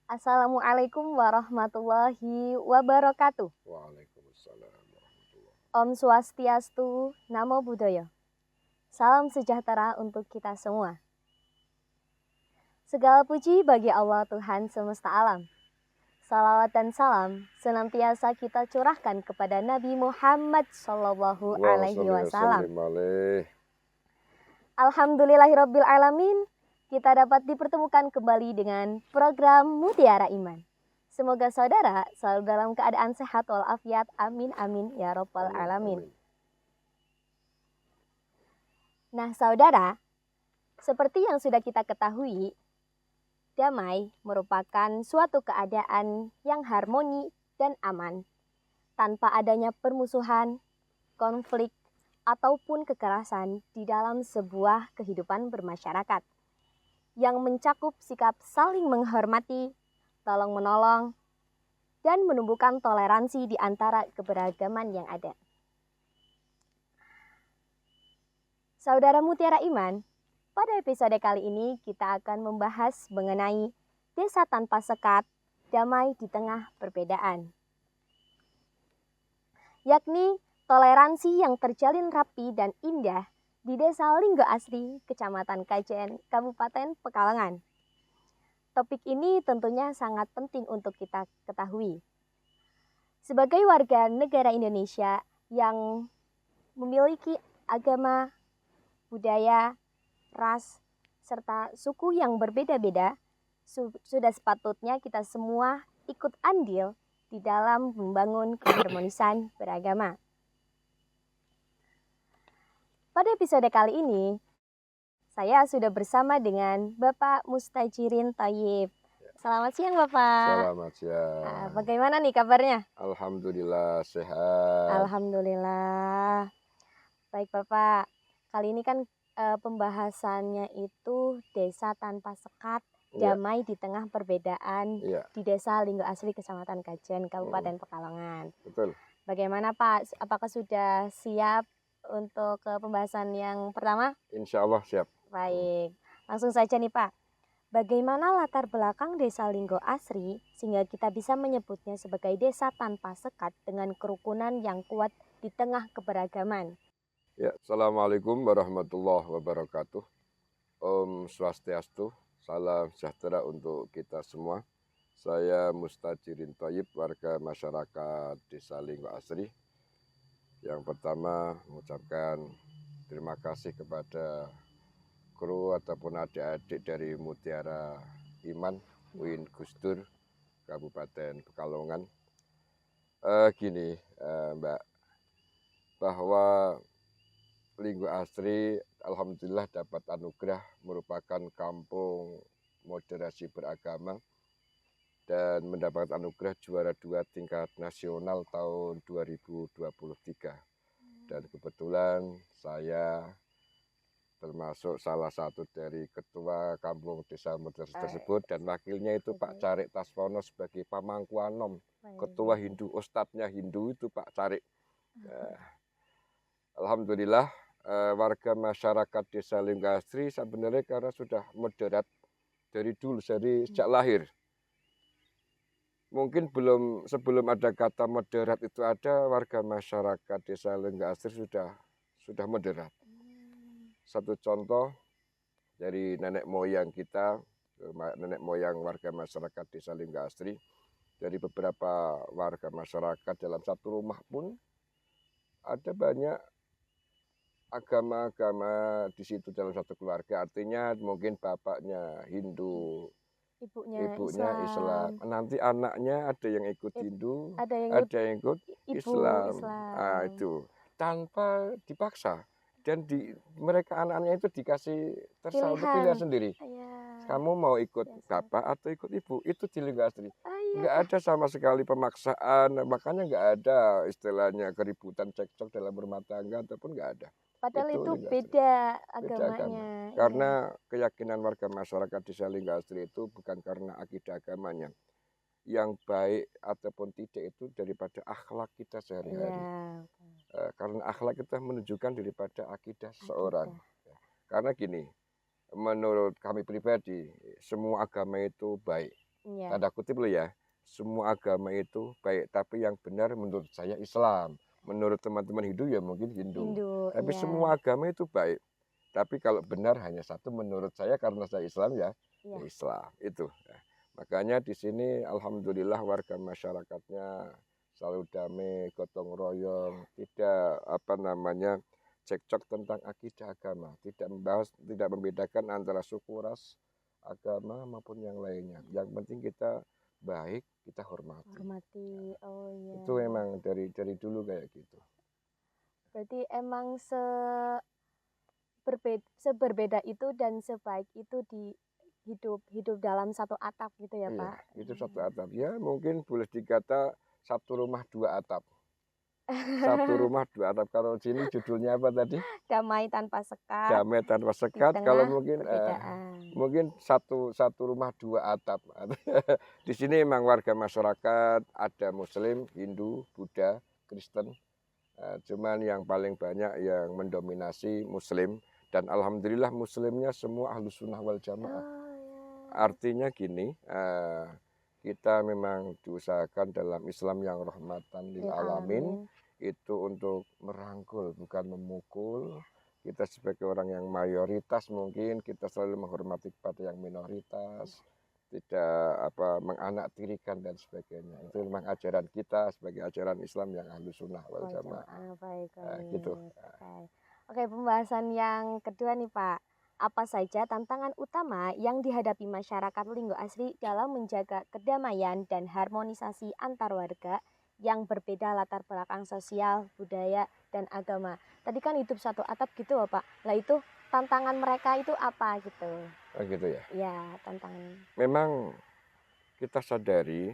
Assalamualaikum warahmatullahi wabarakatuh. Waalaikumsalam warahmatullahi. Om Swastiastu, Namo Buddhaya. Salam sejahtera untuk kita semua. Segala puji bagi Allah Tuhan semesta alam. Salawat dan salam senantiasa kita curahkan kepada Nabi Muhammad Sallallahu Alaihi Wasallam. Alhamdulillahirabbil alamin. Kita dapat dipertemukan kembali dengan program Mutiara Iman. Semoga saudara selalu dalam keadaan sehat walafiat. Amin amin ya rabbal alamin. Nah saudara, seperti yang sudah kita ketahui, damai merupakan suatu keadaan yang harmoni dan aman, tanpa adanya permusuhan, konflik, ataupun kekerasan di dalam sebuah kehidupan bermasyarakat, yang mencakup sikap saling menghormati, tolong-menolong, dan menumbuhkan toleransi di antara keberagaman yang ada. Saudara Mutiara Iman, pada episode kali ini kita akan membahas mengenai desa tanpa sekat, damai di tengah perbedaan. Yakni toleransi yang terjalin rapi dan indah di Desa Linggo Asri, Kecamatan Kajen, Kabupaten Pekalongan. Topik ini tentunya sangat penting untuk kita ketahui. Sebagai warga negara Indonesia yang memiliki agama, budaya, ras, serta suku yang berbeda-beda, sudah sepatutnya kita semua ikut andil di dalam membangun keharmonisan beragama. Pada episode kali ini, saya sudah bersama dengan Bapak Mustajirin Thayyib. Selamat siang Bapak. Selamat siang. Bagaimana nih kabarnya? Alhamdulillah sehat. Alhamdulillah. Baik Bapak, kali ini kan pembahasannya itu desa tanpa sekat, damai di tengah perbedaan di Desa Linggo Asri, Kecamatan Kajen, Kabupaten Pekalongan. Betul. Bagaimana Pak? Apakah sudah siap untuk pembahasan yang pertama? Insya Allah siap. Baik, langsung saja nih Pak. Bagaimana latar belakang Desa Linggo Asri sehingga kita bisa menyebutnya sebagai desa tanpa sekat dengan kerukunan yang kuat di tengah keberagaman? Ya, Assalamualaikum warahmatullahi wabarakatuh. Om Swastiastu, salam sejahtera untuk kita semua. Saya Mustajirin Thayyib, warga masyarakat Desa Linggo Asri. Yang pertama mengucapkan terima kasih kepada kru ataupun adik-adik dari Mutiara Iman, UIN Gusdur, Kabupaten Pekalongan. Gini Mbak, bahwa Linggo Asri alhamdulillah dapat anugerah merupakan kampung moderasi beragama dan mendapat anugerah juara 2 tingkat nasional tahun 2023. Dan kebetulan saya termasuk salah satu dari ketua kampung desa moderasi tersebut, dan wakilnya itu Pak Carik Taswono sebagai pamangkuanom, ketua Hindu, ustadznya Hindu itu Pak Carik. Alhamdulillah warga masyarakat Desa Linggo Asri sebenarnya karena sudah moderat dari dulu, dari sejak lahir. Mungkin sebelum ada kata moderat itu ada, warga masyarakat Desa Linggo Asri sudah moderat. Satu contoh dari nenek moyang kita, nenek moyang warga masyarakat Desa Linggo Asri, dari beberapa warga masyarakat dalam satu rumah pun ada banyak agama-agama di situ dalam satu keluarga. Artinya mungkin bapaknya Hindu, ibunya Islam. Nanti anaknya ada yang ikut Hindu, ada yang ikut Islam. Nah, itu tanpa dipaksa, dan mereka anak-anaknya itu dikasih untuk pilihan sendiri. Kamu mau ikut bapak atau ikut ibu, itu di Linggo Asri. Nggak ada sama sekali pemaksaan, makanya nggak ada istilahnya keributan cekcok dalam rumah tangga ataupun nggak ada. Padahal itu beda agamanya. Karena keyakinan warga masyarakat Desa Linggo Asri itu bukan karena akidah agamanya yang baik ataupun tidak, itu daripada akhlak kita sehari-hari. Karena akhlak kita menunjukkan daripada akidah seorang. Karena gini, menurut kami pribadi, semua agama itu baik. tanda kutip loh ya, semua agama itu baik, tapi yang benar menurut saya Islam. Menurut teman-teman Hindu ya mungkin Hindu. Tapi semua agama itu baik. Tapi kalau benar hanya satu menurut saya, karena saya Islam ya Islam itu. Nah, makanya di sini alhamdulillah warga masyarakatnya selalu damai, gotong royong, tidak cekcok tentang akidah agama, tidak membedakan antara suku, ras, agama maupun yang lainnya. Yang penting kita baik, kita hormati. Oh iya. Itu memang dari dulu kayak gitu. Berarti emang seberbeda itu dan sebaik itu di hidup dalam satu atap gitu ya, Pak? Iya, itu satu atap. Ya mungkin boleh dikata satu rumah dua atap. Satu rumah dua atap. Kalau sini judulnya apa tadi? Damai tanpa sekat. Damai tanpa sekat. Kalau mungkin satu rumah dua atap. Di sini memang warga masyarakat ada Muslim, Hindu, Buddha, Kristen. Cuman yang paling banyak yang mendominasi Muslim, dan alhamdulillah Muslimnya semua Ahlus Sunnah wal Jamaah. Artinya gini, kita memang diusahakan dalam Islam yang rahmatan lil alamin itu untuk merangkul, bukan memukul. Kita sebagai orang yang mayoritas mungkin kita selalu menghormati kepada yang minoritas, tidak menganaktirikan dan sebagainya. Itu memang ajaran kita sebagai ajaran Islam yang Ahlus Sunnah wal Jamaah. Baik. Gitu. Oke, pembahasan yang kedua nih Pak. Apa saja tantangan utama yang dihadapi masyarakat Linggo Asri dalam menjaga kedamaian dan harmonisasi antar warga yang berbeda latar belakang sosial, budaya, dan agama? Tadi kan hidup satu atap gitu loh Pak. Lah itu tantangan mereka itu apa gitu? Oh gitu ya? Ya, tantangan. Memang kita sadari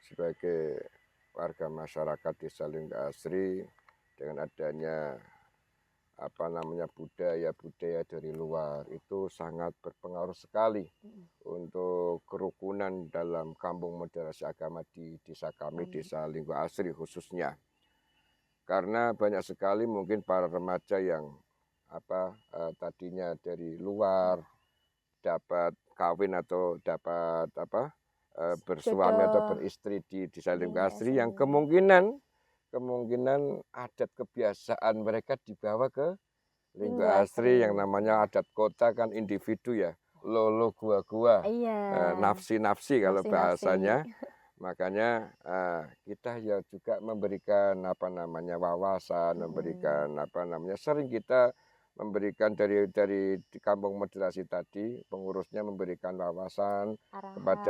sebagai warga masyarakat Desa Linggo Asri dengan adanya budaya dari luar itu sangat berpengaruh sekali untuk kerukunan dalam kampung moderasi agama di desa kami, Desa Linggo Asri khususnya. Karena banyak sekali mungkin para remaja yang tadinya dari luar dapat kawin atau dapat bersuami atau beristri di Desa Linggo Asri yang kemungkinan adat kebiasaan mereka dibawa ke Linggo Asri yang namanya adat kota kan individu ya, lolo gua-gua, nafsi-nafsi kalau bahasanya. Makanya kita ya juga memberikan wawasan, memberikan sering kita memberikan dari di kampung moderasi tadi, pengurusnya memberikan wawasan,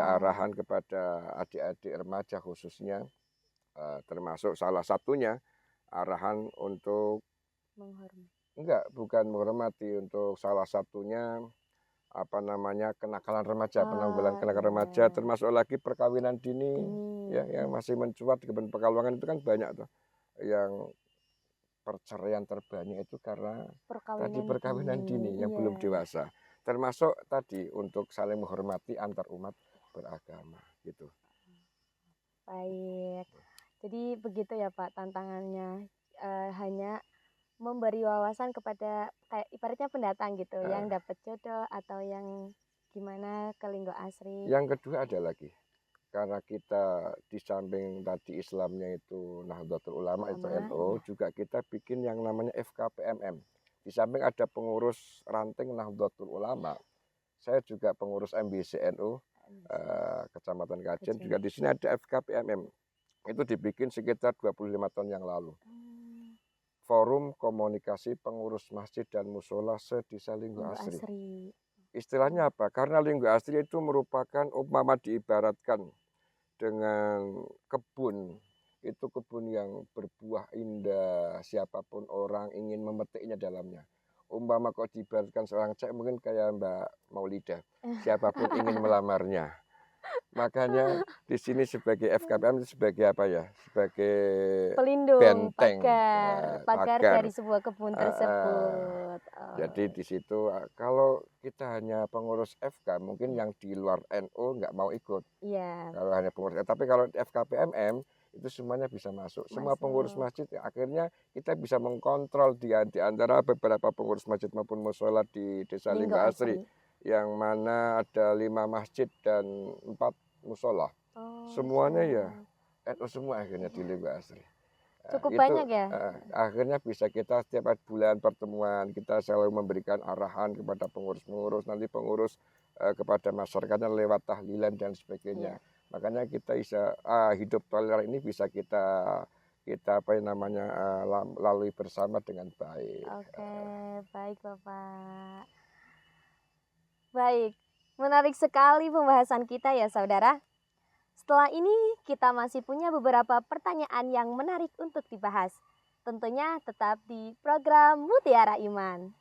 arahan kepada adik-adik remaja khususnya. Termasuk salah satunya arahan untuk bukan menghormati, untuk salah satunya kenakalan remaja, penanggulangan kenakalan remaja, termasuk lagi perkawinan dini ya yang masih mencuat di Kabupaten Pekalongan itu kan banyak tuh yang perceraian terbanyak itu karena perkawinan dini yang belum dewasa, termasuk tadi untuk saling menghormati antar umat beragama gitu. Baik. Jadi begitu ya Pak tantangannya, hanya memberi wawasan kepada kayak ibaratnya pendatang gitu, yang dapat jodoh atau yang gimana ke Linggo Asri. Yang kedua ada lagi, karena kita di samping tadi Islamnya itu Nahdlatul Ulama itu NU, juga kita bikin yang namanya FKPMM. Di samping ada pengurus ranting Nahdlatul Ulama, saya juga pengurus MBC NU Kecamatan Kajen, juga di sini ada FKPMM. Itu dibikin sekitar 25 tahun yang lalu. Forum Komunikasi Pengurus Masjid dan Musola se-Desa Linggo Asri. Istilahnya apa? Karena Linggo Asri itu merupakan diibaratkan dengan kebun. Itu kebun yang berbuah indah, siapapun orang ingin memetiknya dalamnya. Umpama kok diibaratkan seorang cewek mungkin kayak Mbak Maulidah, siapapun ingin melamarnya. Makanya di sini sebagai FKPM sebagai apa ya? Sebagai pelindung, benteng, pagar dari sebuah kebun tersebut. Jadi di situ kalau kita hanya pengurus FK, mungkin yang di luar NU nggak mau ikut. Kalau hanya pengurus, tapi kalau FKPMM itu semuanya bisa masuk. Semua pengurus masjid akhirnya kita bisa mengkontrol di antara beberapa pengurus masjid maupun musola di Desa Linggo Asri, yang mana ada 5 masjid dan 4 musola. Semuanya ya NU semua akhirnya di Linggo Asri. Cukup banyak ya. Akhirnya bisa kita setiap bulan pertemuan, kita selalu memberikan arahan kepada pengurus-pengurus, nanti pengurus kepada masyarakatnya lewat tahlilan dan sebagainya. Makanya kita bisa hidup toleran ini bisa kita lalui bersama dengan baik. Oke, baik Bapak. Baik, menarik sekali pembahasan kita ya saudara. Setelah ini kita masih punya beberapa pertanyaan yang menarik untuk dibahas. Tentunya tetap di program Mutiara Iman.